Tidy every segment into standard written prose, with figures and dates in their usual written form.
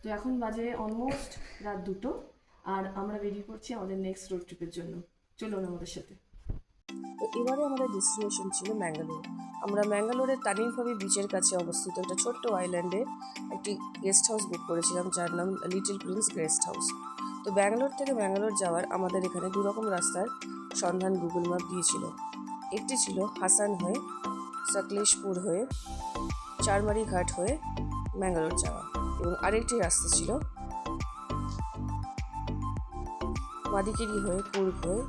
তো এখন বাজে অলমোস্ট রাত 2টো, আর আমরা বেরিয়ে পড়ছি আমাদের নেক্সট রোড ট্রিপের জন্য। চলুন আমাদের সাথে। তো এবারে আমাদের ডেস্টিনেশন ছিল ম্যাঙ্গালোর। আমরা ম্যাঙ্গালোরের তানিংভাবি বিচের কাছে অবস্থিত একটা ছোট্ট আইল্যান্ডে একটি গেস্ট হাউস বুক করেছিলাম, যার নাম লিটল প্রিন্স গেস্ট হাউস। তো ব্যাঙ্গালোর থেকে ম্যাঙ্গালোর যাওয়ার আমাদের এখানে দুরকম রাস্তার সন্ধান গুগল ম্যাপ দিয়েছিল। একটি ছিল হাসান হয়ে, সকলেশপুর হয়ে, চারমারি ঘাট হয়ে ম্যাঙ্গালোর যাওয়া, এবং আরেকটি রাস্তা ছিল মাদিকেরি হয়ে, কুর্গ হয়ে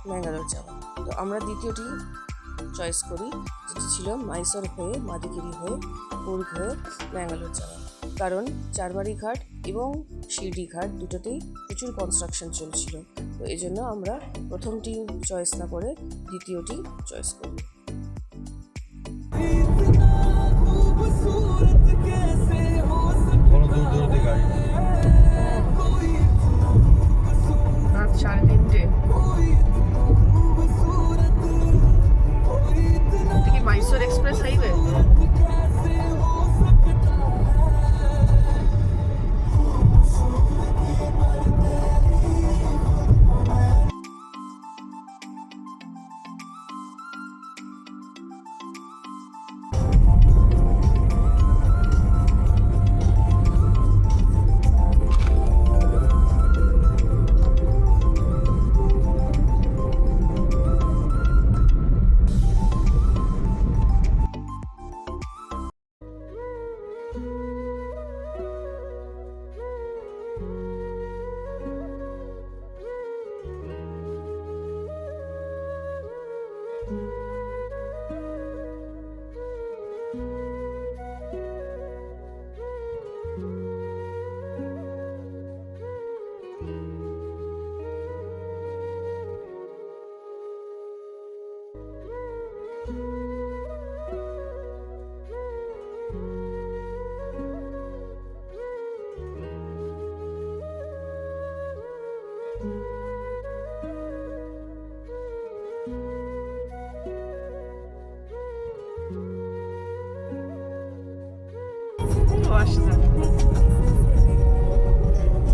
ম্যাঙ্গালোর যাওয়া। তো আমরা দ্বিতীয়টি চয়েস করি, যেটি ছিল মাইসোর হয়ে, মাদিকেরি হয়ে, কুর্গ হয়ে ম্যাঙ্গালোর যাওয়া। কারণ চারমারি ঘাট এবং শিরডি ঘাট দুটোতেই প্রচুর কনস্ট্রাকশন চলছিল। তো এই জন্য আমরা প্রথমটি চয়েস না করে দ্বিতীয়টি চয়েস করি। রাত 3:30। কি মাইসোর এক্সপ্রেস হাইওয়ে?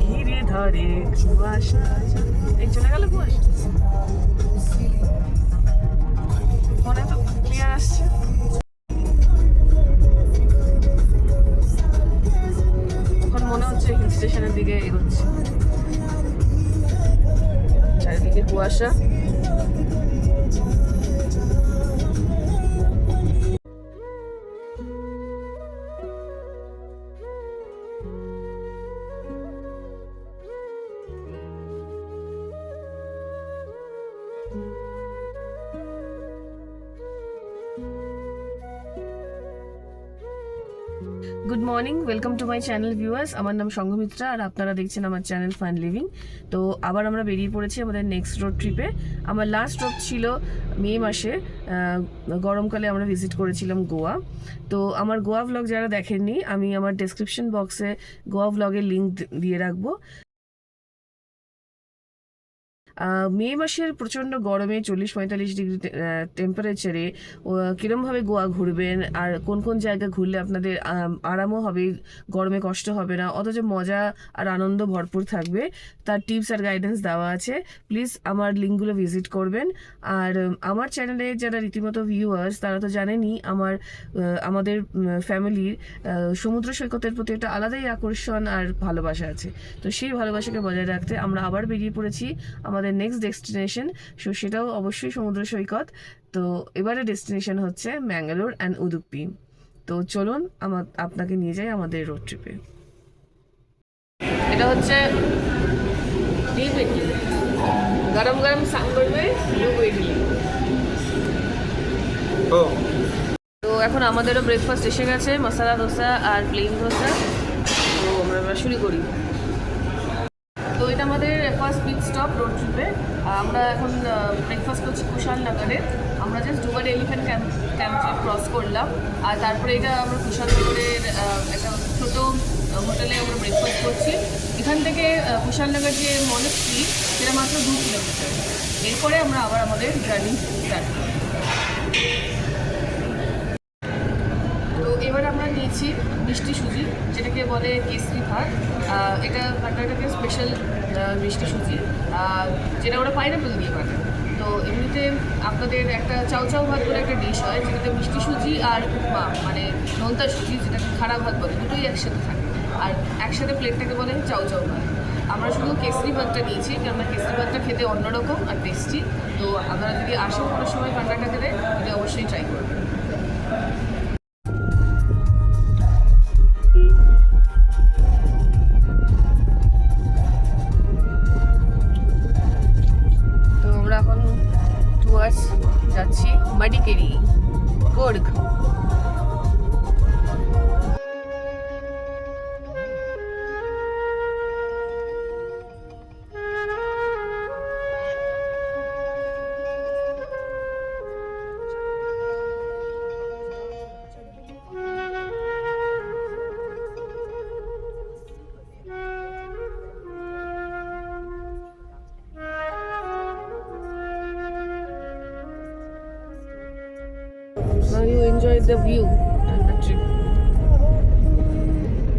ধীরে ধরে কুয়াশা, এই চলে গেল কুয়াশা। ফোনে তো ক্লিয়ার আসছে। এখন মনে হচ্ছে হিল স্টেশনের দিকে এগোচ্ছে। চারিদিকে কুয়াশা। Good morning, welcome to my channel viewers. আমার নাম সংঘমিত্রা, আর আপনারা দেখছেন আমার চ্যানেল ফান লিভিং। তো আবার আমরা বেরিয়ে পড়েছি আমাদের নেক্সট রোড ট্রিপে। আমার লাস্ট রোড ছিল মে মাসে, গরমকালে আমরা ভিজিট করেছিলাম গোয়া। তো আমার গোয়া ভ্লগ যারা দেখেননি, আমি আমার ডেসক্রিপশন বক্সে গোয়া ভ্লগের লিঙ্ক দিয়ে রাখবো। মে মাসের প্রচণ্ড গরমে 40-45 ডিগ্রি টেম্পারেচারে কীরমভাবে গোয়া ঘুরবেন, আর কোন কোন জায়গা ঘুরলে আপনাদের আরামও হবে, গরমে কষ্ট হবে না, অথচ মজা আর আনন্দ ভরপুর থাকবে, তার টিপস আর গাইডেন্স দেওয়া আছে। প্লিজ আমার লিঙ্কগুলো ভিজিট করবেন। আর আমার চ্যানেলে যারা রীতিমতো ভিউয়ার্স, তারা তো জানেনই আমাদের ফ্যামিলির সমুদ্র সৈকতের প্রতি একটা আলাদাই আকর্ষণ আর ভালোবাসা আছে। তো সেই ভালোবাসাকে বজায় রাখতে আমরা আবার বেরিয়ে পড়েছি আমাদের নেক্সট ডেস্টিনেশন। সেটাও অবশ্যই সমুদ্র সৈকত। তো এবারে ডেস্টিনেশন হচ্ছে ম্যাঙ্গালোর অ্যান্ড উদুপি। তো চলুন আপনাকে নিয়ে যাই আমাদের রোড ট্রিপে। এটা হচ্ছে গরম গরম সাম্বার মে লুবু ইডলি। তো এখন আমাদেরও ব্রেকফাস্ট এসে গেছে, মশলা ধোসা আর প্লেন ধোসা। তো আমরা শুরু করি। তো এটা আমাদের ফার্স্ট পিট স্টপ রোড ট্রিপে। আমরা এখন ব্রেকফাস্ট করছি কুশালনগরে। আমরা জাস্ট দুবার এলিফ্যান্ট ক্যাম্প ক্রস করলাম, আর তারপরে এটা আমরা কুশালনগরের একটা ছোটো হোটেলে আমরা ব্রেকফাস্ট করছি। এখান থেকে কুশালনগর যে মনেস্ট্রি, সেটা মাত্র 2 কিলোমিটার। এরপরে আমরা আবার আমাদের জার্নি স্টার্ট করি। তো এবার আমরা নিয়েছি মিষ্টি সুজি, যেটাকে বলে কেসরি ভাত। এটা কর্ণাটকের স্পেশাল মিষ্টি সুজি, যেটা ওরা পাইনাপেল দিয়ে বানায়। তো এমনিতে আপনাদের একটা চাউ চাউ ভাত বলে একটা ডিশ হয়, যেটাতে মিষ্টি সুজি আর উপমা মানে নোনতা সুজি, যেটাকে খাড়া ভাত বলে, দুটোই একসাথে থাকে। আর একসাথে প্লেটটাকে বলে চাউ চাউ ভাত। আমরা শুধু কেসরি ভাতটা নিয়েছি, কেননা কেসরি ভাতটা খেতে অন্যরকম আর টেস্টি। তো আপনারা যদি আসেন কোনো সময় কর্ণাটকেতে, এটা অবশ্যই ট্রাই করবেন। তো আমরা এখন টুয়ার্ডস যাচ্ছি মাডিকেরি, Coorg. Now you enjoy the view and the trip.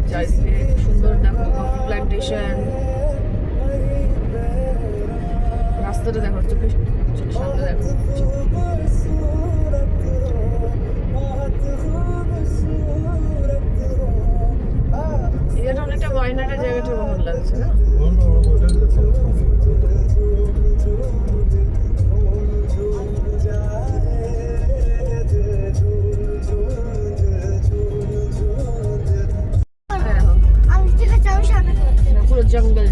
চারিদিকে সুন্দর দেখো, কফি প্ল্যান্টেশন, রাস্তাটা দেখো, চোখের সামনে দেখো। এটা অনেকটা ওয়াইনাডের জায়গাটার মতন লাগছে না? পুরো জঙ্গল।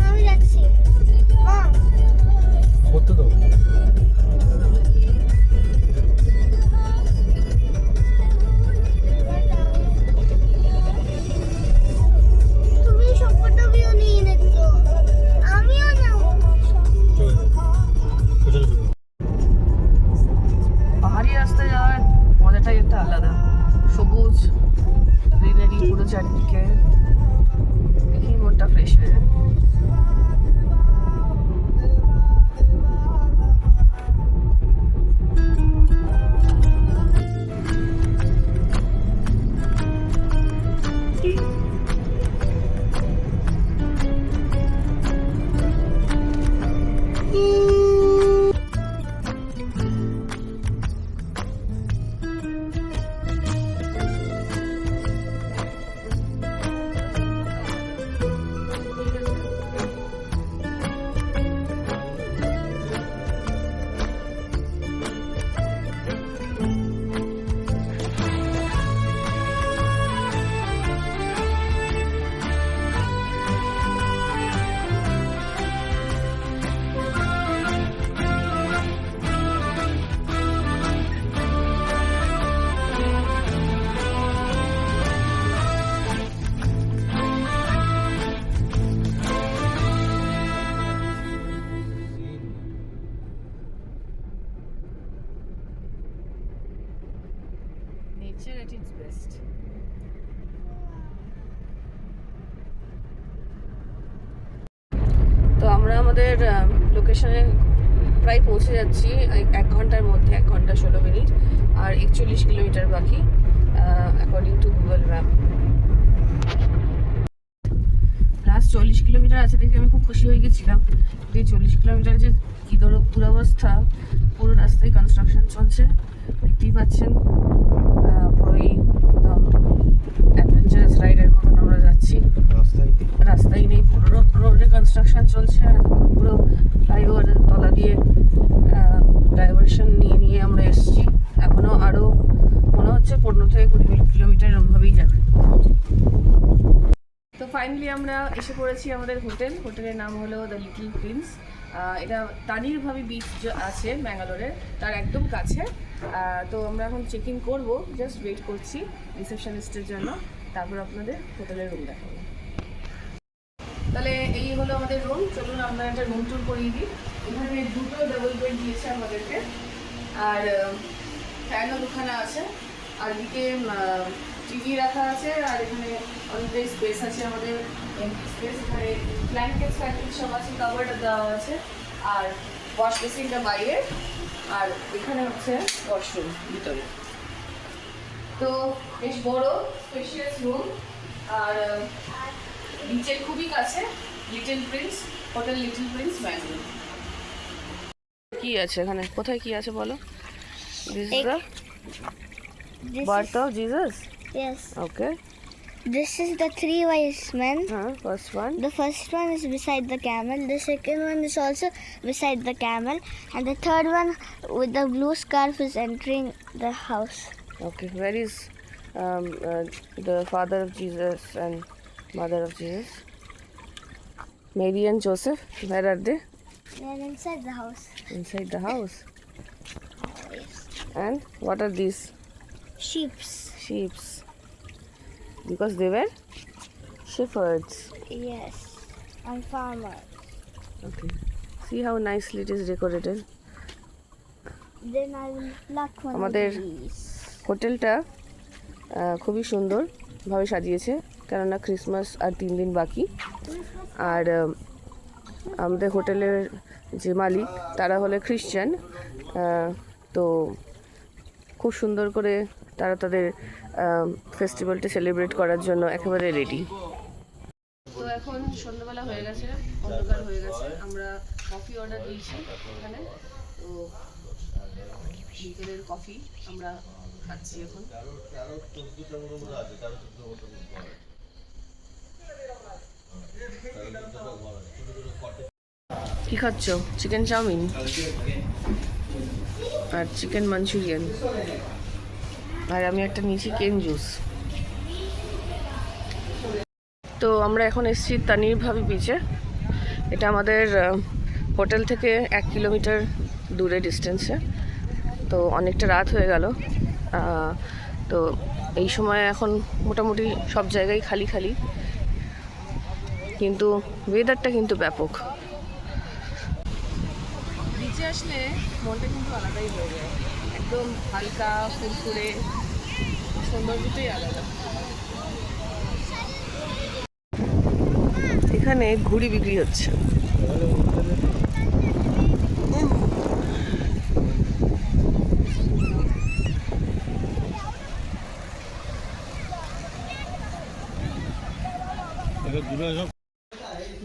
আমি যাচ্ছি করতে দাও। তুমি সবকটা ভিউ নিয়ে নিচ্ছো, আমিও যাবো। পাহাড়ি রাস্তায় যাওয়ার মজাটাই একটা আলাদা, সবুজ গ্রিনারি পুরো চারিদিকে, দেখি মনটা ফ্রেশ হয়ে যায়। Nature at its best. তো আমরা আমাদের লোকেশনে প্রায় পৌঁছে যাচ্ছি 1 ঘন্টার মধ্যে, 1 ঘন্টা 16 মিনিট, আর 41 কিলোমিটার বাকি according to Google map. Last 40 kilometre আছে দেখে আমি খুব খুশি হয়ে গেছিলাম। এই 40 কিলোমিটার যে কী দুরবস্থা, পুরো রাস্তায় কনস্ট্রাকশন চলছে, দেখতেই পাচ্ছেন। পুরোই একদম অ্যাডভেঞ্চারাস রাইডের মতন আমরা যাচ্ছি, রাস্তাই নেই, পুরো রোডে কনস্ট্রাকশন চলছে। পুরো ফ্লাইওভারের তলা দিয়ে ডাইভারশন নিয়ে আমরা এসেছি। এখনও আরও মনে হচ্ছে 15 থেকে 20 কিলোমিটার এরমভাবেই যাবে। তো ফাইনালি আমরা এসে পড়েছি আমাদের হোটেলের নাম হলো দ্য লিটল প্রিন্স। এটা তানির ভাবি বিচ আছে ব্যাঙ্গালোরের, তার একদম কাছে। তো আমরা এখন চেক ইন করবো, জাস্ট ওয়েট করছি রিসেপশনিস্টের জন্য, তারপর আপনাদের হোটেলের রুম দেখাবো। তাহলে এই হলো আমাদের রুম, চলুন আমরা একটা রুম ট্যুর করিয়ে দিই। এখানে 2টো ডাবল বেড দিয়েছে আমাদেরকে, আর ফ্যানও দুখানা আছে, আর এদিকে টিভি রাখা আছে, আর এখানে অনেকটাই স্পেস আছে আমাদের, এমটি স্পেস। এখানে ব্ল্যাঙ্কেটস ফ্যাঙ্কেট সব আছে, কাভার্ড দেওয়া আছে, আর ওয়াশ বেসিনটা বাইরে। আর এখানে হচ্ছে ওয়াশরুম ভিতরে। তো বেশ বড় স্পেশিয়াস রুম, আর বিচের খুবই কাছে little Prince hotel, little Prince Bangalore. কি আছে এখানে, কোথায় কি আছে বলো? This is the This birth of Jesus. yes. Okay, This is the three wise men. হ্যাঁ, first one. The first one is beside the camel. The second one is also beside the camel, and the third one with the blue scarf is entering the house. Okay, where is the father of Jesus and mother of Jesus? Mary and Joseph, where are they? They are inside the house. Inside the house. Yes. And what are these? Sheeps. Sheeps. Because they were shepherds. Yes. And farmers. Okay. See how nicely it is decorated. Then I will pluck one of আমাদের these. হোটেলটা খুবই সুন্দরভাবে সাজিয়েছে, কেননা Christmas আর 3 দিন বাকি। আর আমাদের হোটেলের যে মালিক তারা হলে খ্রিশ্চান, তো খুব সুন্দর করে তারা তাদের ফেস্টিভ্যালটা সেলিব্রেট করার জন্য একেবারে রেডি। তো এখন সন্ধ্যাবেলা হয়ে গেছে, অন্ধকার হয়ে গেছে, আমরা কফি অর্ডার দিয়েছি এখানে। তো বিকেলের কফি আমরা খাচ্ছি এখন। কি খাচ্ছ? চিকেন চাউমিন আর চিকেন মাঞ্চুরিয়ান, আর আমি একটা নিয়েছি কেন জুস। তো আমরা এখন এসেছি তানির ভাবি বিচে। এটা আমাদের হোটেল থেকে 1 কিলোমিটার দূরে ডিস্টেন্সে। তো অনেকটা রাত হয়ে গেল, তো এই সময় এখন মোটামুটি সব জায়গায় খালি খালি, কিন্তু ওয়েদারটা কিন্তু ব্যাপক। বিচে আসলে মনটা কিন্তু আলাদাই হয়ে যায়, একদম হালকা ফুরফুরে, সৌন্দর্যটাই আলাদা। এখানে ঘুড়ি বিক্রি হচ্ছে।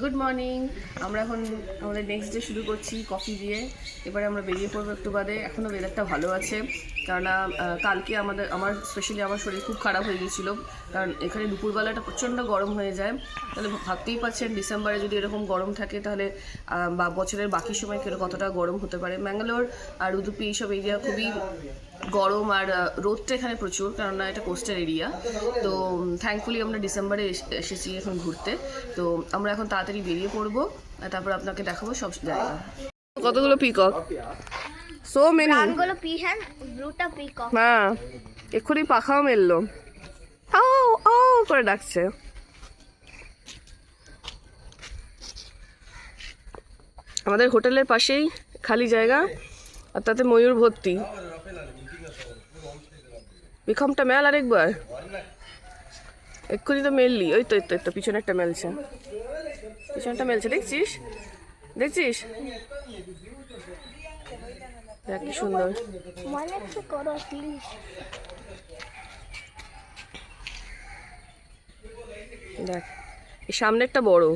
গুড মর্নিং, আমরা এখন আমাদের নেক্সট ডে শুরু করছি কফি দিয়ে। এবারে আমরা বেরিয়ে পড়বো একটু বাদে। এখনও ওয়েদারটা ভালো আছে, কেননা কালকে আমার স্পেশালি আমার শরীর খুব খারাপ হয়ে গিয়েছিলো, কারণ এখানে দুপুরবেলাটা প্রচণ্ড গরম হয়ে যায়। তাহলে ভাবতেই পারছেন ডিসেম্বরে যদি এরকম গরম থাকে তাহলে বা বছরের বাকি সময় কতটা গরম হতে পারে। ম্যাঙ্গালোর আর উদুপি এইসব এরিয়া খুবই গরম, আর রোদটা এখানে প্রচুর, কেননা এটা কোস্টাল এরিয়া। তো থ্যাঙ্কফুলি আমরা ডিসেম্বরে এসেছি এখন ঘুরতে। তো আমরা এখন তাড়াতাড়ি বেরিয়ে পড়বো, আর তারপর আপনাকে দেখাবো সব জায়গা। কতগুলো peacock, so many. Angolo peahen, bruta peacock. হ্যাঁ, এক্ষুনি পাখাও মেললো, আও আও করে ডাকছে। আমাদের হোটেলের পাশেই খালি জায়গা, আর তাতে ময়ূর ভর্তি। বিখমটা মেল আরেকবার, এক্ষুনি তো মেললি। ওই তো তো পিছনে একটা মেলছে, পিছনটা মেলছে, দেখছিস দেখছিস? দেখ কি সুন্দর। Mane se koro please. দেখ এই সামনেরটা বড়,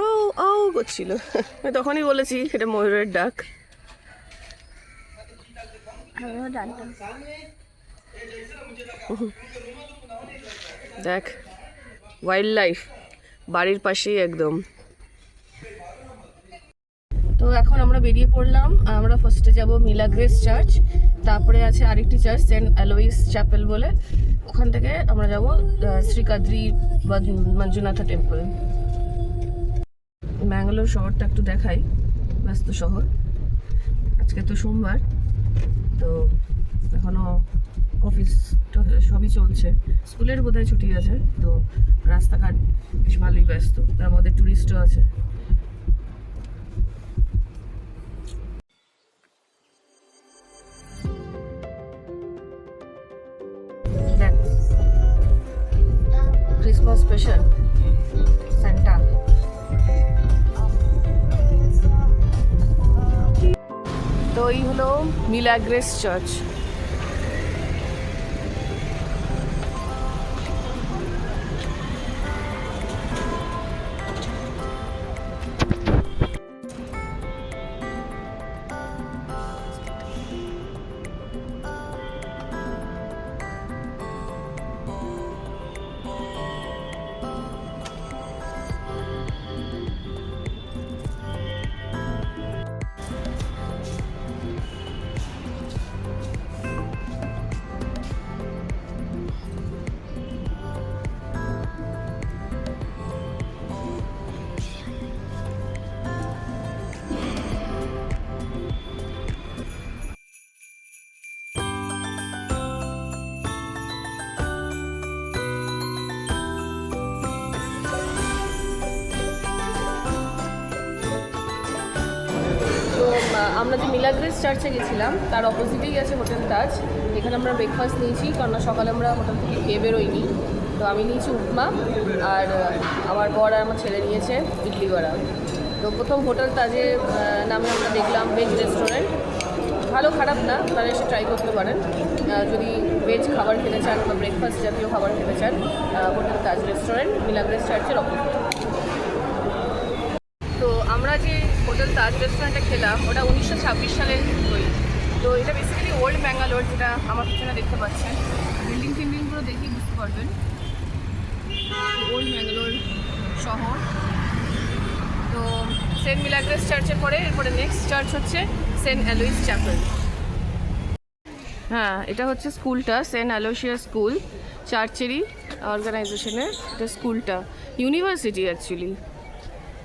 আও আও করছিল। আমি তখনই বলেছি এটা ময়ূরের ডাক। Hello, Danta. দেখ ওয়াইল্ড লাইফ বাড়ির পাশেই একদম। তো এখন আমরা বেরিয়ে পড়লাম। আমরা ফার্স্টে যাব মিলাগ্রেস চার্চ, তারপরে আছে আরেকটি চার্চ সেন্ট অ্যালোইস চ্যাপেল বলে, ওখান থেকে আমরা যাব শ্রীকাদ্রি বা মঞ্জুনাথা টেম্পল। ব্যাঙ্গালোর শহরটা একটু দেখাই, ব্যস্ত শহর। আজকে তো সোমবার, তো এখনো অফিস সবই চলছে, স্কুলের বোধহয় ছুটি আছে, তো রাস্তাঘাট বেশ ভালোই ব্যস্ত, তার মধ্যে টুরিস্টও আছে। দেখ ক্রিসমাস স্পেশাল সান্টা। তো এই হলো মিলাগ্রেস চার্চ। আমরা যে মিলাগ্রেস চার্চে গেছিলাম তার অপোজিটেই আছে হোটেল তাজ। এখানে আমরা ব্রেকফাস্ট নিয়েছি, কারণ সকালে আমরা হোটেল থেকে খেয়ে বেরোইনি। তো আমি নিয়েছি উপমা, আর আমার বর আর আমার ছেলে নিয়েছে ইডলি বড়া। তো প্রথম হোটেল তাজে নামে আমরা দেখলাম ভেজ রেস্টুরেন্ট। ভালো খারাপ না, তারা এসে ট্রাই করতে পারেন যদি ভেজ খাবার খেতে চান বা ব্রেকফাস্ট জাতীয় খাবার খেতে চান। হোটেল তাজ রেস্টুরেন্ট মিলাগ্রেস চার্চের অপোজিট। তো আমরা যে হোটেল তাজ রেস্টুরেন্টে খেলাম ওটা 1926 সালের তৈরি। তো এটা বেসিক্যালি ওল্ড ব্যাঙ্গালোর, যেটা আমার পিছনে দেখতে পাচ্ছেন। বিল্ডিং টিল্ডিংগুলো দেখেই বুঝতে পারবেন ওল্ড ব্যাঙ্গালোর শহর। তো সেন্ট মিলাগ্রেস চার্চের পরে এরপরে নেক্সট চার্চ হচ্ছে সেন্ট অ্যালোইস চ্যাপেল। হ্যাঁ, এটা হচ্ছে স্কুলটা, সেন্ট অ্যালোসিয়াস স্কুল, চার্চেরই অর্গানাইজেশনের এটা স্কুলটা। University actually.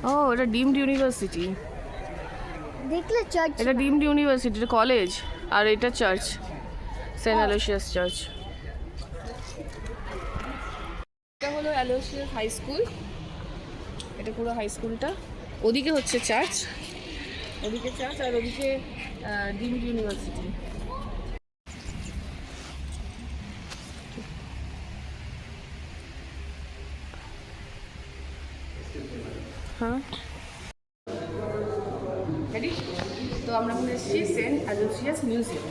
ও, এটা ডিমড ইউনিভার্সিটি। দেখলে চার্চ, এটা ডিমড ইউনিভার্সিটি, এটা কলেজ, আর এটা চার্চ, সেন্ট অ্যালোসিয়াস চার্চ। এটা হলো অ্যালোসিয়াস হাই স্কুল, এটা পুরো হাই স্কুলটা। ওদিকে হচ্ছে চার্চ, ওদিকে চার্চ, আর ওদিকে ডিমড ইউনিভার্সিটি। হ্যাঁ, রেডি? তো আমরা এখন এসেছি সেন্ট অ্যালোসিয়াস মিউজিয়াম।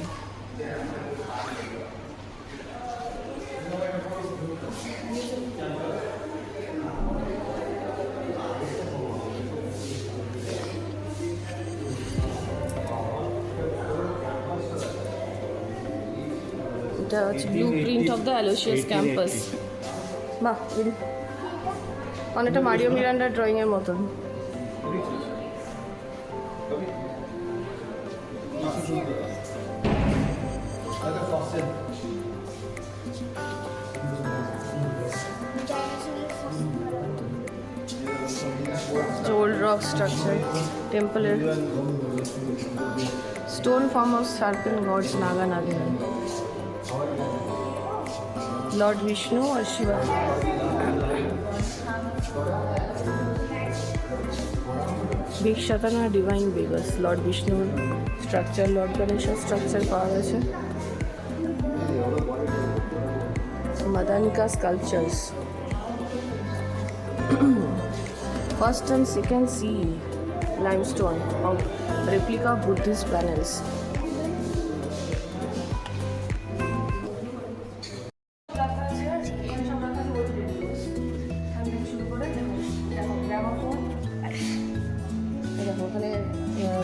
এটা হচ্ছে blue print of the Aloysius campus. বাহ, অনেকটা মারিও মিরান্ডার ড্রয়িংয়ের মতন। Old rock structure, temple, stone form of serpent gods Naga Nagini, Lord Vishnu or Shiva. Big Shatana Divine Beggars, Lord Vishnu structure, Lord Ganesha structure পাওয়া গেছে। Madanika sculptures. First and second sea limestone of replica Buddhist panels. ওখানে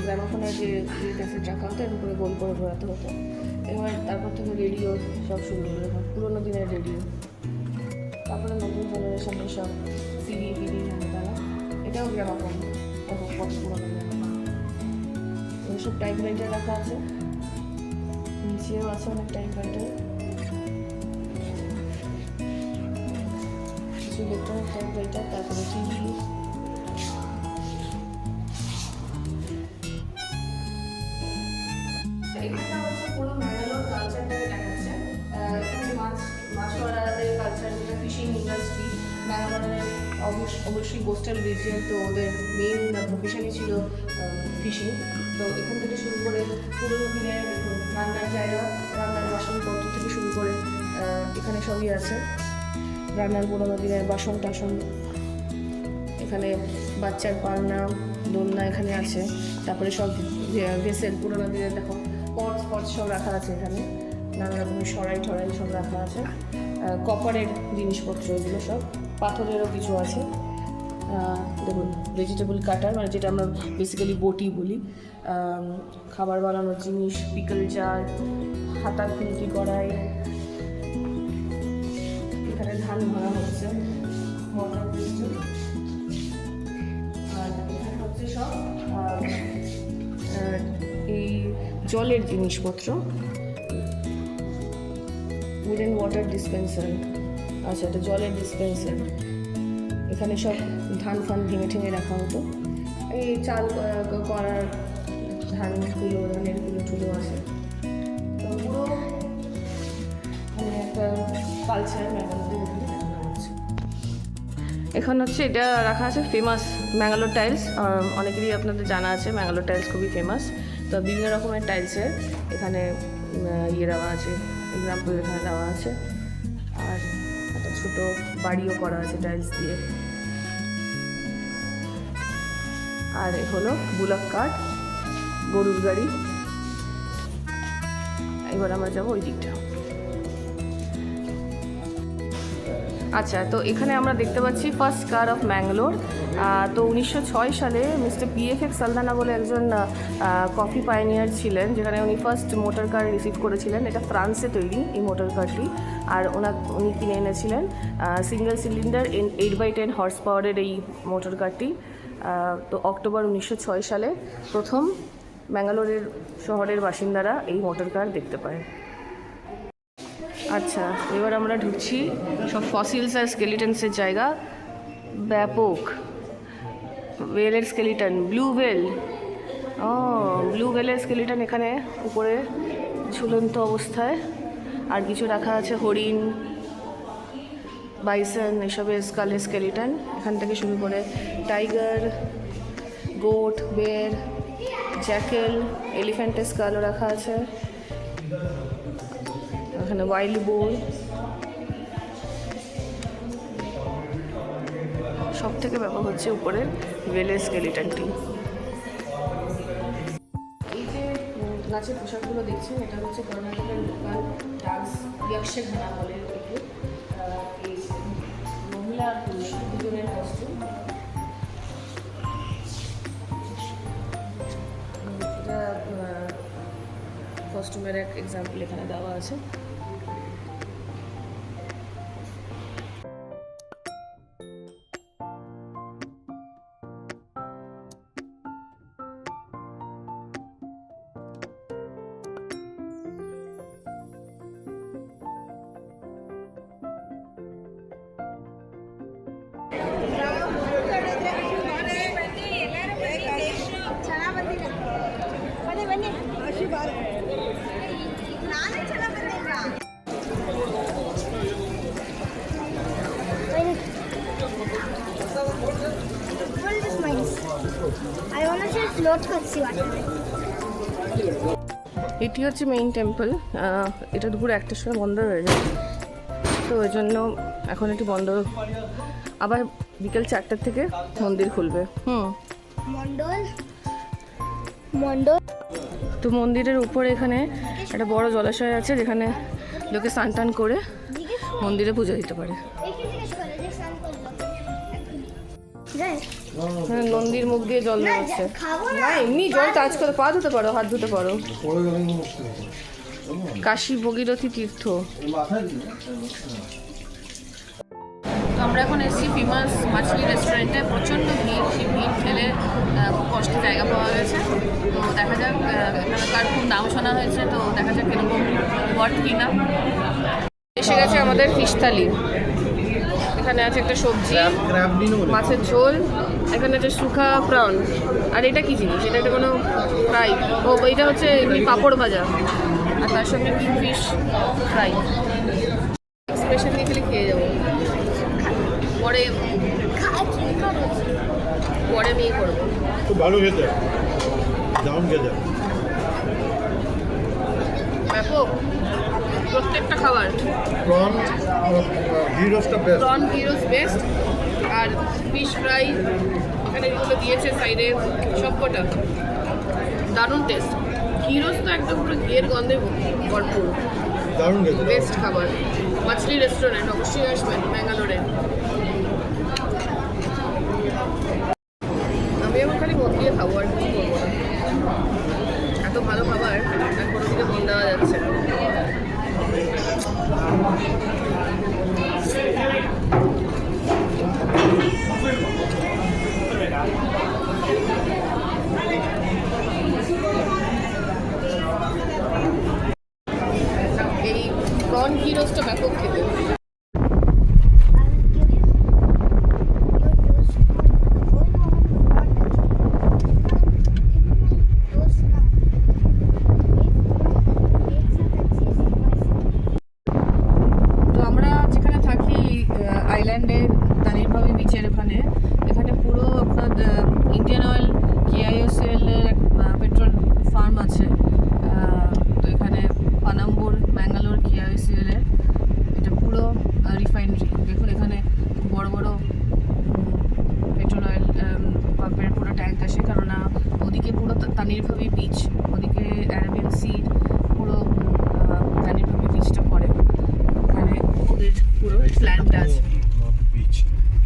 গ্রামাফোনের যে cassette রাখা হতো, এরকম করে গোল করে ঘোরাতে হতো। এবার তারপর থেকে রেডিও সব শুরু হলো, পুরোনো দিনের রেডিও। তারপরে নতুন জেনারেশনের সব সিডি টিডি তারা। এটাও গ্রামাফোন, কত পুরোনো গ্রামাফোন। সব টাইপ রাইটার রাখা আছে, নিচেও আছে অনেক টাইপ রাইটার, কিছু ইলেকট্রনিক টাইপ রাইটার, তারপরে টিভি। এখানটা হচ্ছে পুরো ম্যাঙ্গালোর কালচারটাকে দেখাচ্ছে। এখানে মাছ ধরাদের কালচার, যেটা ফিশিং ইন্ডাস্ট্রি। ম্যাঙ্গালোরের অবশ্যই কোস্টাল রিজিয়ন, তো ওদের মেইন প্রফেশনই ছিল ফিশিং। তো এখান থেকে শুরু করে পুরোনো দিনের রান্নার জায়গা, রান্নার বাসনপত্র থেকে শুরু করে এখানে সবই আছে। রান্নার পুরোনো দিনের বাসন টাসন, এখানে বাচ্চার পালনা দোলনা এখানে আছে। তারপরে সব ভেসেল, পুরোনো দিনের দেখো পট পট সব রাখা আছে এখানে, নানা রকমের সরাই টরাই সব রাখা আছে, কপারের জিনিসপত্র এগুলো সব, পাথরেরও কিছু আছে। দেখুন ভেজিটেবল কাটার, মানে যেটা আমরা বেসিক্যালি বটি বলি, খাবার বানানোর জিনিস, পিকল জার, হাতা খুন্তি কড়াই, এখানে ধান ভরা হচ্ছে, মটর পিস্টন, আর এখানে হচ্ছে সব এই জলের জিনিসপত্র, উডেন ওয়াটার ডিসপেন্সার। আচ্ছা, এটা জলের ডিসপেন্সার। এখানে সব ধান ফান ভেঙে ঠেঙে রাখা হতো, এই চাল করার ধানগুলো, ধানের গুলো আছে। তো পুরো মানে একটা কালচার ম্যাঙ্গালোরে দেখানো হচ্ছে। এখানে হচ্ছে এটা রাখা আছে ফেমাস ম্যাঙ্গালোর টাইলস। অনেকেরই আপনাদের জানা আছে ম্যাঙ্গালোর টাইলস খুবই ফেমাস। তো বিভিন্ন রকমের টাইলসের এখানে ইয়ে দেওয়া আছে, এক্সাম্পল এখানে দেওয়া আছে। আর একটা ছোটো বাড়িও করা আছে টাইলস দিয়ে। আর হলো বুলক কার্ট, গরুর গাড়ি। এবার আমরা যাবো ওই দিকটা। আচ্ছা, তো এখানে আমরা দেখতে পাচ্ছি ফার্স্ট কার অফ ম্যাঙ্গালোর। তো 1906 সালে মিস্টার PFX সালদানা বলে একজন কফি পাইনিয়ার ছিলেন, যেখানে উনি ফার্স্ট মোটর কার রিসিভ করেছিলেন। এটা ফ্রান্সে তৈরি এই মোটর কারটি, আর উনি কিনে এনেছিলেন সিঙ্গেল সিলিন্ডার 8x10 হর্স পাওয়ারের এই মোটর কারটি। তো অক্টোবর 1906 সালে প্রথম ম্যাঙ্গালোরের শহরের বাসিন্দারা এই মোটর কার দেখতে পায়। আচ্ছা, এবার আমরা ঢুকছি সব ফসিলস আর স্কেলিটনসের জায়গা। ব্যাপক ওয়েলের স্কেলিটন, ব্লু ওয়েল। ব্লু ওয়েলের স্কেলিটন এখানে উপরে ঝুলন্ত অবস্থায়। আর কিছু রাখা আছে হরিণ, বাইসন, এসবের স্কালের স্কেলিটন। এখান থেকে শুরু করে টাইগার, গোট, বের, জ্যাকেল, এলিফ্যান্টের স্কালও রাখা আছে। এখানে ওয়াইল্ড বোর। সব থেকে ব্যাপক হচ্ছে উপরের ওয়েলের স্কেলিটনটি। এই যে নাচের পোশাকগুলো দেখছেন, এটা হচ্ছে কর্ণাটকের লোকাল ডান্স ইয়াক্ষগানা বলে একে। এই মহিলা আর পুরুষ দুজনের কস্টিউম। এটা কস্টিউমের এক এক্সাম্পল এখানে দেওয়া আছে। এটি হচ্ছে মেইন টেম্পল। এটা দুপুর 1টার সময় বন্ধ হয়ে যায়, তো ওই জন্য এখন এটি বন্ধ। আবার বিকেল 4টার থেকে মন্দির খুলবে। তো মন্দিরের উপরে এখানে একটা বড় জলাশয় আছে, যেখানে লোকে স্নান টান করে মন্দিরে পুজো দিতে পারে। নন্দীর মুখ দিয়ে জল বেরোচ্ছে না, এমনি জল টাচ করে পা ধুতে পারো, হাত ধুতে পারো। কাশী ভগীরথী তীর্থ। তো আমরা এখন এসেছি ফেমাস মাছলি রেস্টুরেন্টে। প্রচণ্ড ভিড়, সেই ভিড় ঠেলে খুব কষ্টে জায়গা পাওয়া গেছে। তো দেখা যাক, এখানকার খুব নাম শোনা হয়েছে, তো দেখা যাক কীরকম ওয়ার্থ কিনা। এসে গেছে আমাদের ফিশ থালি। এখানে আছে একটা সবজি, মাছের ঝোল, এখানে একটা শুকা প্রাউন। আর এটা কি জিনিস? এটা একটা কোনো ফ্রাই? ও, এইটা হচ্ছে এমনি পাঁপড় ভাজা, আর তার সঙ্গে কিংফিশ ফ্রাই। এক্সপ্রেশন দিয়ে খেলে খেয়ে যাবো, পরে আমি করবো। খুব ভালো খেতে, দারুণ খেতে, ব্যাপক প্রত্যেকটা খাবার। প্রন ঘি রোস্টটা বেস্ট, প্রন ঘি রোস্ট বেস্ট, আর ফিশ ফ্রাই এখানে এগুলো দিয়েছে সাইডে সব কটা। দারুণ টেস্ট। হিরোস তো একদম পুরো ঘিয়ের গন্ধে ভরপুর। দারুণ খেতে। বেস্ট খাবার। মাছলি রেস্টুরেন্ট অবশ্যই আসবেন ব্যাঙ্গালোরে। আমি এখন খালি মন দিয়ে খাবো, আর কিছু করবো না। এত ভালো খাবার আর কোনো দিকে মন দেওয়া যাচ্ছে না। এই প্রন ঘি রোস্টটা ব্যাপক খেতে। I will give you your toast. Oh, toast now. তো আমরা যেখানে থাকি আইল্যান্ডের তানিরভাবি বিচের এখানে পুরো আপনার ইন্ডিয়ান অয়েল KIOCL এর পেট্রোল ফার্ম আছে। তো এখানে পানাম্বুর ম্যাঙ্গালোর KIOCL এর এটা পুরো রিফাইনারি। দেখুন এখানে বড় বড় পেট্রোল অয়েল পাম্পের পুরো ট্যাঙ্ক আসে, কারণ ওদিকে পুরো তানিরভাবি বিচ, ওদিকে অ্যারাবিয়ান সি পুরো তানিরভাবি বিচটা পড়ে। ওখানে ওদের পুরো প্ল্যান্ট আছে। বিচ।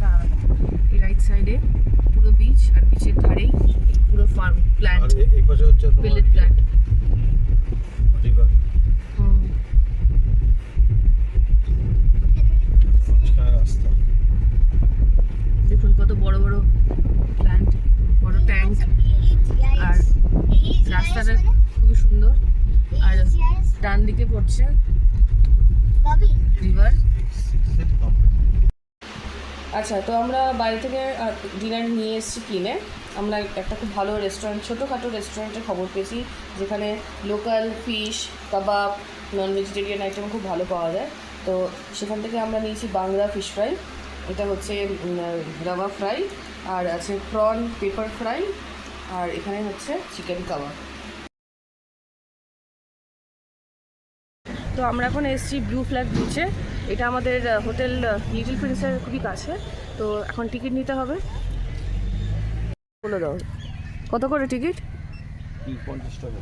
হ্যাঁ, এই রাইট সাইডে পুরো বিচ, আর বিচের ধারেই পুরো ফার্ম প্ল্যান্ট, আর এই পাশে হচ্ছে তোমার পেলেট প্ল্যান্ট। রিভার। মাঝখানে রাস্তা। দেখুন কত বড় বড় প্ল্যান্ট, বড় ট্যাঙ্ক, আর রাস্তাটা খুবই সুন্দর। আর ডান দিকে পড়ছে Bobby. রিভার। আচ্ছা, তো আমরা বাইরে থেকে ডিনার নিয়ে এসেছি কিনে। আমরা একটা খুব ভালো রেস্টুরেন্ট, ছোটোখাটো রেস্টুরেন্টের খবর পেয়েছি, যেখানে লোকাল ফিশ, কাবাব, নন ভেজিটেরিয়ান আইটেম খুব ভালো পাওয়া যায়। তো সেখান থেকে আমরা নিয়েছি বাংলা ফিশ ফ্রাই, এটা হচ্ছে রাওয়া ফ্রাই, আর আছে প্রন পেপার ফ্রাই, আর এখানে হচ্ছে চিকেন কাবাব। তো আমরা এখন এসেছি ব্লু ফ্ল্যাগ বিচে। এটা আমাদের হোটেল লিটল প্রিন্সের খুবই কাছে। তো এখন টিকিট নিতে হবে। বলে দাও কত করে টিকিট? 50 টাকা।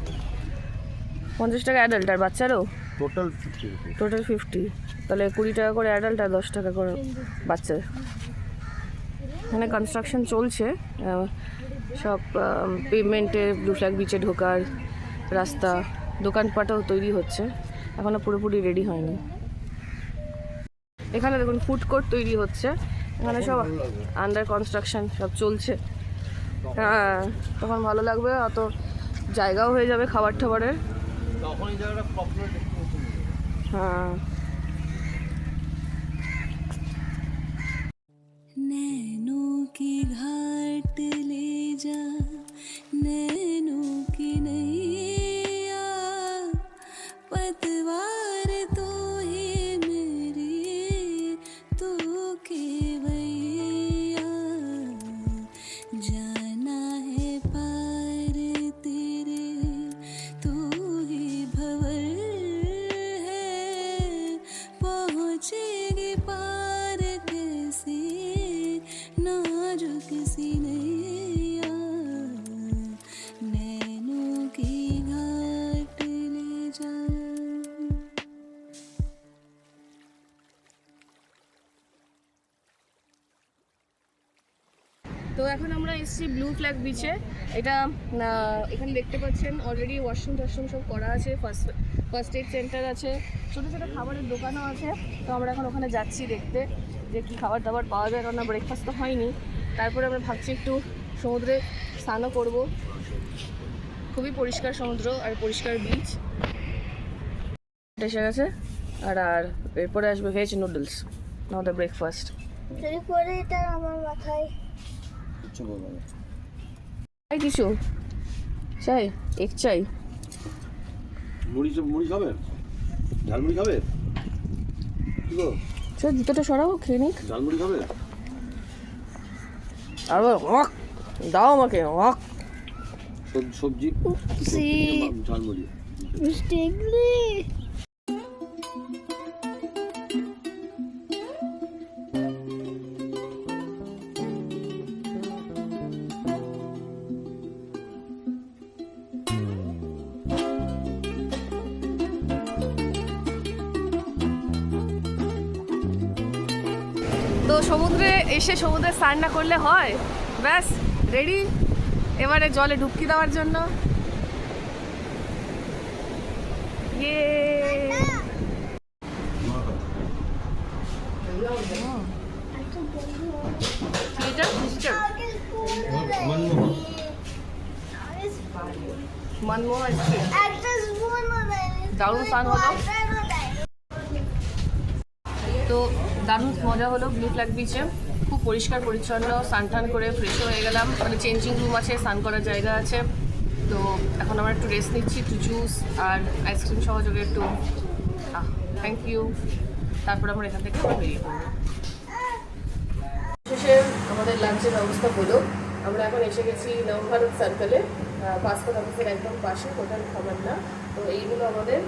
50 টাকা অ্যাডাল্ট, আর বাচ্চারও টোটাল 50 রুপিস। টোটাল 50। তাহলে 20 টাকা করে অ্যাডাল্ট আর 10 টাকা করে বাচ্চার। এখানে কনস্ট্রাকশন চলছে, সব পেভমেন্টে ব্লু ফ্ল্যাগ বিচে ঢোকার রাস্তা, দোকানপাটও তৈরি হচ্ছে, এখনও পুরোপুরি রেডি হয়নি। এখানে দেখুন ফুড কোর্ট তৈরি হচ্ছে, এখানে সব আন্ডার কনস্ট্রাকশন, সব চলছে। হ্যাঁ, তখন ভালো লাগবে, অত জায়গাও হয়ে যাবে খাবার টাবারের। তখন এই জায়গাটা পপুলার ডেস্টিনেশন। হ্যাঁ, नैनों की घाट ले जा, नैनों की नैया, पतवार तो ही मेरी, तू केवैया, जाना है पार तेरे, तू ही भंवर है, पहुँचेगी पार कैसे, नाजुक सी नैया, नैनों की घाट ले जा। তো এখন আমরা এসেছি ব্লু ফ্ল্যাগ বিচে। এটা এখানে দেখতে পাচ্ছেন অলরেডি ওয়াশরুম টাশরুম সব করা আছে, ফার্স্ট এড সেন্টার আছে, ছোটো ছোটো খাবারের দোকানও আছে। তো আমরা এখন ওখানে যাচ্ছি দেখতে যে কী খাবার দাবার পাওয়া যায়, কারণ ব্রেকফাস্ট তো হয়নি। তারপরে আমরা ভাবছি একটু সমুদ্রে স্নানও করব। খুবই পরিষ্কার সমুদ্র আর পরিষ্কার বিচ এসে গেছে। আর এরপরে আসবে ভেজ নুডলস, আমাদের ব্রেকফাস্ট। তারপরে এটা আমার মাথায় চাই কিছু চাই, এক চাই। মুড়ি খাবে? ঝালমুড়ি খাবে? কি গো? চল জুতোটা সরাবো, খেয়ে নিক। ঝালমুড়ি খাবে? আর দাও আমাকে সবজি ঝালমুড়ি। মিস্টেকলি তো সমুদ্রে এসে সমুদ্রে স্নান না করলে হয়? ব্যাস রেডি এবারে জলে ডুবকি দেওয়ার জন্য। ইয়ে এটা মিস্টার মনমোহন আইসক্রিম দারুণ স্নান হলো। তো দারুণ মজা হলো ব্লু ফ্ল্যাগ বিচে, খুব পরিষ্কার পরিচ্ছন্ন, স্নান টান করে ফ্রেশ হয়ে গেলাম। মানে চেঞ্জিং রুম আছে, স্নান করার জায়গা আছে। তো এখন আমরা একটু রেস্ট নিচ্ছি, একটু জুস আর আইসক্রিম সহযোগে একটু থ্যাংক ইউ। তারপর আমরা এখান থেকে বেরিয়ে পড়বো। শেষে আমাদের লাঞ্চের ব্যবস্থা হলো। আমরা এখন এসে গেছি নবভারত সার্কেলে, পাসপোর্ট অফিসের একদম পাশে, হোটেল খাবার না। তো এইগুলো আমাদের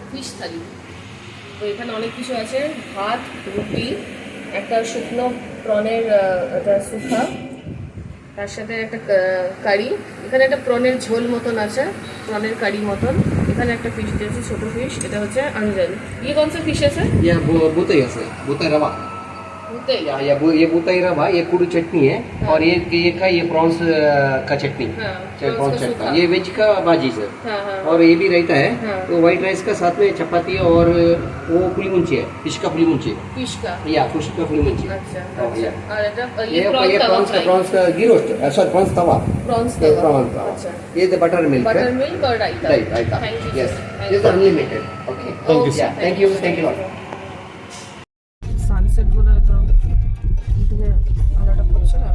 ফিশ থালি। তো এখানে অনেক কিছু আছে, ভাত, রুটি, একটা শুকনো প্রনের একটা সুখা, তার সাথে একটা কারি, এখানে একটা প্রনের ঝোল মতন আছে, প্রনের কারি মতন। এখানে একটা ফিশ দিয়েছে, ছোটো ফিশ, এটা হচ্ছে अंजल। ये कौन सा फिश है? ये बुतई है सर, बुतई रवा। भूते ये बुतई रवा, ये कुड़ू चटनी है। और ये का ये प्रॉन्स का चटनी, हाँ, प्रॉन्स प्रॉन्स का चटनी। सूखा। ये वेज का बाजी सर। हाँ हाँ और ये भी रहता है। हाँ। तो व्हाइट राइस का साथ में चपाती और वो पुली मुंची है, फिश का पुली मुंची। फिश का। या फिश का पुली मुंची। अच्छा हाँ, अच्छा। या। और ये प्रॉन्स का ghee roast, sorry prawns tawa. Prawns prawns tawa. अच्छा। ये बटर मिल्क है। बटर मिल्क और raita. Raita. Thank you yes, sir. This unlimited. Okay, Thank you, sir. Thank you, thank you. Sunset গুলো তো দিকে আলোটা পড়ছে না।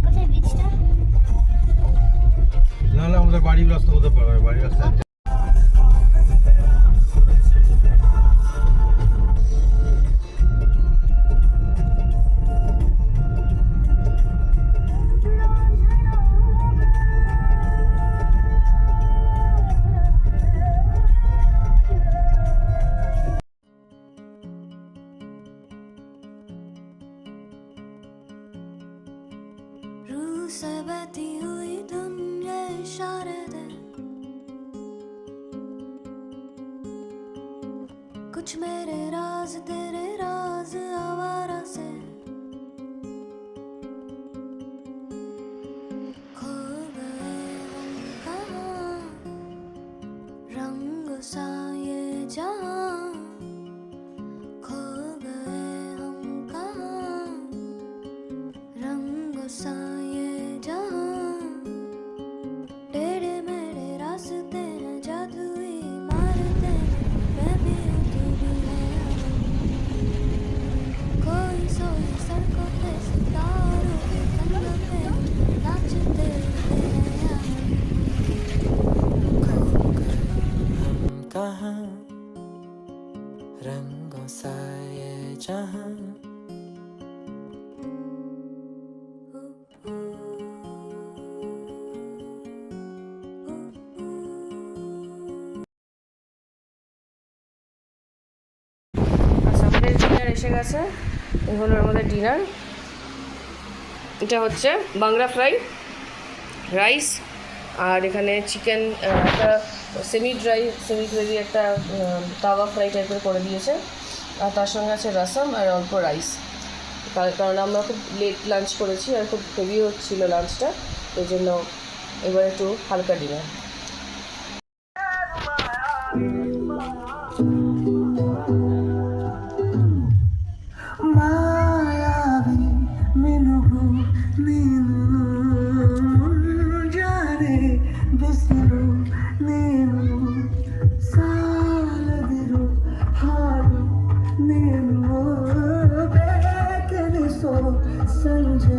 কোথায় বিচটা? না না, আমাদের বাড়ির রাস্তা হতে পারে, বাড়ির রাস্তা। रूह से बहती हुई धुन ये इशारे दे, कुछ मेरे राज तेरे राज आवारा से खो गए हम कहाँ, रंग सा ये जहाँ खो गए हम कहाँ, रंग सा ये जहाँ टेढ़े मेढ़े रास्ते हैं, जादुई इमारतें हैं, मैं भी हूँ तू भी है कोई सोई सड़कों पे सितारों के तंग पे नाचते हैं कहाँ रंगों सा ये जहाँ আচ্ছা, আমাদের ডিনার এসে গেছে। এই হলো আমাদের ডিনার। এটা হচ্ছে বাংলা ফ্রাই, রাইস, আর এখানে চিকেন, একটা সেমি ড্রাই সেমি গ্রেভি একটা তাওয়া ফ্রাই টাইপের করে দিয়েছে। আর তার সঙ্গে আছে রসম আর অল্প রাইস। কারণ আমরা খুব লেট লাঞ্চ করেছি আর খুব হেভি হচ্ছিল লাঞ্চটা, এই জন্য এবার একটু হালকা ডিনার। మాయావి మినుగు నేను జానే బిసిలు నేను సాలదిరు హాడు నేను బేకనిసో సంజే।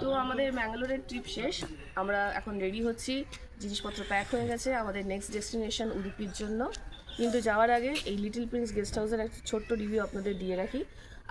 তো আমাদের ম্যাঙ্গালোরের ট্রিপ শেষ, আমরা এখন রেডি হচ্ছি, জিনিসপত্র প্যাক হয়ে গেছে আমাদের নেক্সট ডেস্টিনেশন উডুপির জন্য। কিন্তু যাওয়ার আগে এই লিটল প্রিন্স গেস্ট হাউসের একটা ছোট্ট রিভিউ আপনাদের দিয়ে রাখি।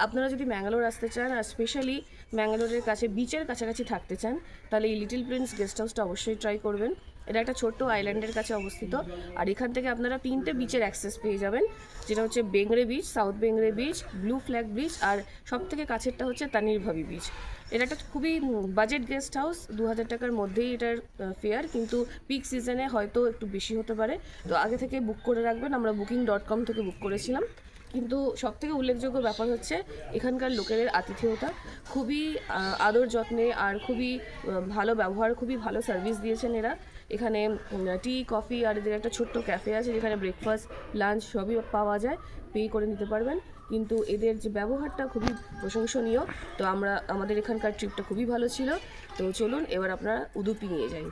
আপনারা যদি ম্যাঙ্গালোর আসতে চান আর স্পেশালি ম্যাঙ্গালোরের কাছে বিচের কাছাকাছি থাকতে চান, তাহলে এই লিটল প্রিন্স গেস্ট হাউসটা অবশ্যই ট্রাই করবেন। এটা একটা ছোট্ট আইল্যান্ডের কাছে অবস্থিত, আর এখান থেকে আপনারা 3টে বিচের অ্যাক্সেস পেয়ে যাবেন, যেটা হচ্ছে Bengre beach, south Bengre beach, blue flag beach, আর সবথেকে কাছেরটা হচ্ছে তানিরভাবি বিচ। এটা একটা খুবই বাজেট গেস্ট হাউস, 2000 টাকার মধ্যেই এটার ফেয়ার, কিন্তু পিক সিজনে হয়তো একটু বেশি হতে পারে। তো আগে থেকে বুক করে রাখবেন, আমরা booking.com থেকে বুক করেছিলাম। কিন্তু সবথেকে উল্লেখযোগ্য ব্যাপার হচ্ছে এখানকার লোকেদের আতিথেয়তা, খুবই আদর যত্নে আর খুবই ভালো ব্যবহার, খুবই ভালো সার্ভিস দিয়েছেন এরা। এখানে টি কফি আর এদের একটা ছোট্ট ক্যাফে আছে যেখানে ব্রেকফাস্ট লাঞ্চ সবই পাওয়া যায়, পে করে নিতে পারবেন। কিন্তু এদের যে ব্যবহারটা খুবই প্রশংসনীয়। তো আমাদের এখানকার ট্রিপটা খুবই ভালো ছিল। তো চলুন এবার আপনারা উদুপি নিয়ে যাই।